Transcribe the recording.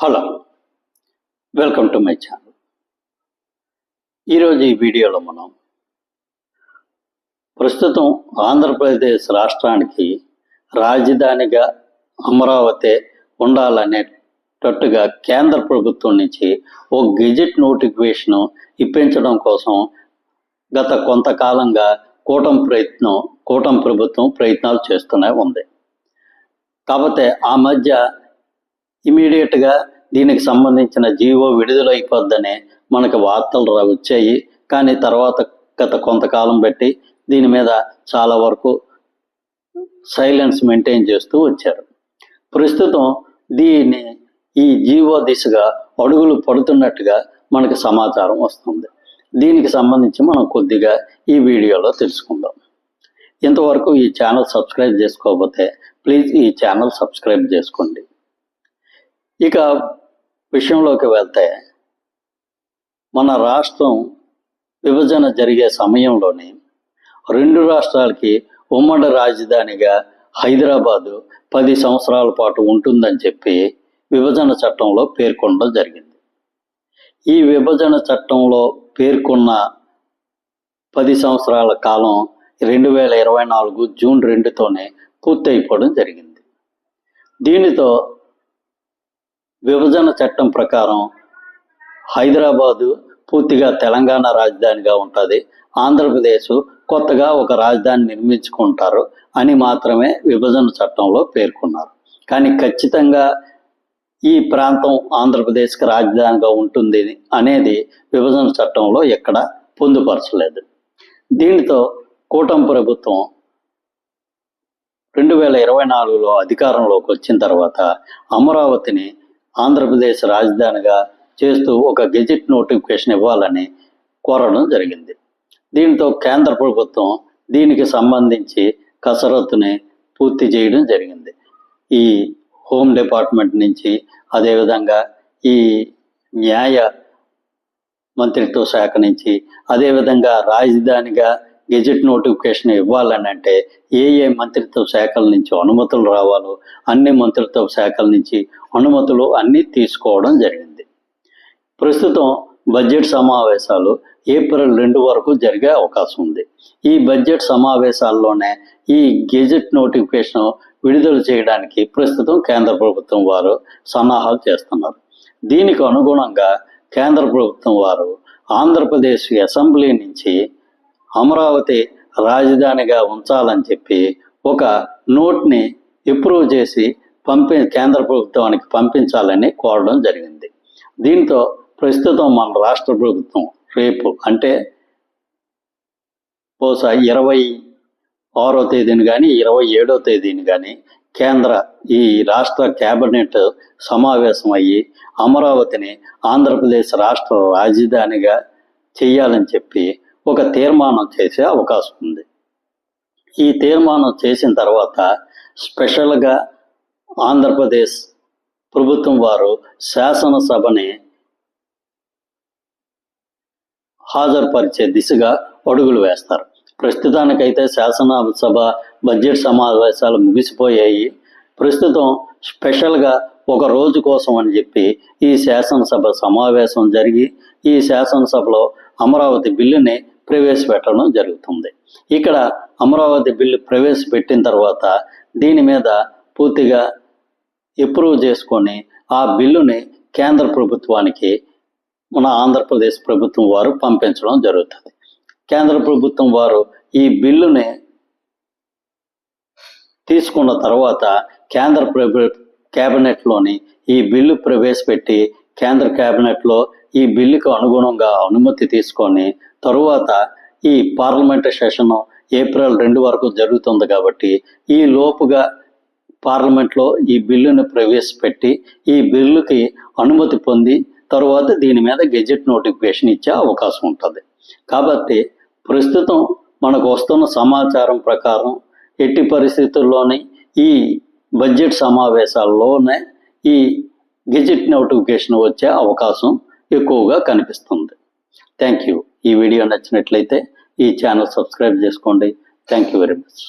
Hello, welcome to my channel. ఈరోజు ఈ వీడియోలో మనం ప్రస్తుతం ఆంధ్రప్రదేశ్ రాష్ట్రానికి రాజధానిగా అమరావతి ఉండాలనేటట్టుగా కేంద్ర ప్రభుత్వం నుంచి ఓ గెజెట్ నోటిఫికేషన్ ఇప్పించడం కోసం గత కొంతకాలంగా కూటమి ప్రభుత్వం ప్రయత్నాలు చేస్తూనే ఉంది. కాకపోతే ఆ మధ్య ఇమీడియట్గా దీనికి సంబంధించిన జీవో విడుదలైపోద్దని మనకు వార్తలు వచ్చాయి. కానీ తర్వాత గత కొంతకాలం బట్టి దీని మీద చాలా వరకు సైలెన్స్ మెయింటైన్ చేస్తూ వచ్చారు. ప్రస్తుతం ఈ జీవో దిశగా అడుగులు పడుతున్నట్టుగా మనకు సమాచారం వస్తుంది. దీనికి సంబంధించి మనం కొద్దిగా ఈ వీడియోలో తెలుసుకుందాం. ఇంతవరకు ఈ ఛానల్ సబ్స్క్రైబ్ చేసుకోకపోతే ప్లీజ్ ఈ ఛానల్ సబ్స్క్రైబ్ చేసుకోండి. ఇక విషయంలోకి వెళ్తే, మన రాష్ట్రం విభజన జరిగే సమయంలోనే రెండు రాష్ట్రాలకి ఉమ్మడి రాజధానిగా హైదరాబాదు 10 సంవత్సరాల పాటు ఉంటుందని చెప్పి విభజన చట్టంలో పేర్కొనడం జరిగింది. ఈ విభజన చట్టంలో పేర్కొన్న 10 సంవత్సరాల కాలం 2024 జూన్ 2తోనే పూర్తయిపోవడం జరిగింది. దీనితో విభజన చట్టం ప్రకారం హైదరాబాదు పూర్తిగా తెలంగాణ రాజధానిగా ఉంటుంది, ఆంధ్రప్రదేశ్ కొత్తగా ఒక రాజధాని నిర్మించుకుంటారు అని మాత్రమే విభజన చట్టంలో పేర్కొన్నారు. కానీ ఖచ్చితంగా ఈ ప్రాంతం ఆంధ్రప్రదేశ్కి రాజధానిగా ఉంటుంది అనేది విభజన చట్టంలో ఎక్కడ పొందుపరచలేదు. దీనితో కూటమి ప్రభుత్వం 2024లో అధికారంలోకి వచ్చిన తర్వాత అమరావతిని ఆంధ్రప్రదేశ్ రాజధానిగా చేస్తూ ఒక గెజెట్ నోటిఫికేషన్ ఇవ్వాలని కోరడం జరిగింది. దీంతో కేంద్ర ప్రభుత్వం దీనికి సంబంధించి కసరత్తుని పూర్తి చేయడం జరిగింది. ఈ హోమ్ డిపార్ట్మెంట్ నుంచి, అదేవిధంగా ఈ న్యాయ మంత్రిత్వ శాఖ నుంచి, అదేవిధంగా రాజధానిగా గెజెట్ నోటిఫికేషన్ ఇవ్వాలని అంటే ఏ మంత్రిత్వ శాఖల నుంచి అనుమతులు రావాలో అన్ని మంత్రిత్వ శాఖల నుంచి అనుమతులు అన్నీ తీసుకోవడం జరిగింది. ప్రస్తుతం బడ్జెట్ సమావేశాలు ఏప్రిల్ 2 వరకు జరిగే అవకాశం ఉంది. ఈ బడ్జెట్ సమావేశాల్లోనే ఈ గెజెట్ నోటిఫికేషన్ విడుదల చేయడానికి ప్రస్తుతం కేంద్ర ప్రభుత్వం వారు సన్నాహాలు చేస్తున్నారు. దీనికి అనుగుణంగా కేంద్ర ప్రభుత్వం వారు ఆంధ్రప్రదేశ్ అసెంబ్లీ నుంచి అమరావతి రాజధానిగా ఉంచాలని చెప్పి ఒక నోట్ని అప్రూవ్ చేసి కేంద్ర ప్రభుత్వానికి పంపించాలని కోరడం జరిగింది. దీంతో ప్రస్తుతం మన రాష్ట్ర ప్రభుత్వం రేపు అంటే బహుశా 26వ తేదీని కానీ 27వ తేదీని కానీ ఈ రాష్ట్ర కేబినెట్ సమావేశం అయ్యి అమరావతిని ఆంధ్రప్రదేశ్ రాష్ట్ర రాజధానిగా చేయాలని చెప్పి ఒక తీర్మానం చేసే అవకాశం ఉంది. ఈ తీర్మానం చేసిన తర్వాత స్పెషల్గా ఆంధ్రప్రదేశ్ ప్రభుత్వం వారు శాసనసభని హాజరుపరిచే దిశగా అడుగులు వేస్తారు. ప్రస్తుతానికైతే శాసనసభ బడ్జెట్ సమావేశాలు ముగిసిపోయాయి. ప్రస్తుతం స్పెషల్గా ఒక రోజు కోసం అని చెప్పి ఈ శాసనసభ సమావేశం జరిగి ఈ శాసనసభలో అమరావతి బిల్లుని ప్రవేశపెట్టడం జరుగుతుంది. ఇక్కడ అమరావతి బిల్లు ప్రవేశపెట్టిన తర్వాత దీని మీద పూర్తిగా అప్రూవ్ చేసుకొని ఆ బిల్లుని కేంద్ర ప్రభుత్వానికి మన ఆంధ్రప్రదేశ్ ప్రభుత్వం వారు పంపించడం జరుగుతుంది. కేంద్ర ప్రభుత్వం వారు ఈ బిల్లుని తీసుకున్న తర్వాత కేంద్ర కేబినెట్లోని ఈ బిల్లు ప్రవేశపెట్టి కేంద్ర కేబినెట్లో ఈ బిల్లుకు అనుగుణంగా అనుమతి తీసుకొని తరువాత ఈ పార్లమెంటు సెషన్ ఏప్రిల్ 2 వరకు జరుగుతుంది. కాబట్టి ఈ లోపుగా పార్లమెంట్లో ఈ బిల్లును ప్రవేశపెట్టి ఈ బిల్లుకి అనుమతి పొంది తరువాత దీని మీద గెజెట్ నోటిఫికేషన్ ఇచ్చే అవకాశం ఉంటుంది. కాబట్టి ప్రస్తుతం మనకు వస్తున్న సమాచారం ప్రకారం ఎట్టి పరిస్థితుల్లోనే ఈ బడ్జెట్ సమావేశాల్లోనే ఈ గెజెట్ నోటిఫికేషన్ వచ్చే అవకాశం ఎక్కువగా కనిపిస్తుంది. Thank you. ఈ వీడియో నచ్చినట్లయితే ఈ ఛానల్ సబ్స్క్రైబ్ చేసుకోండి. Thank you very much.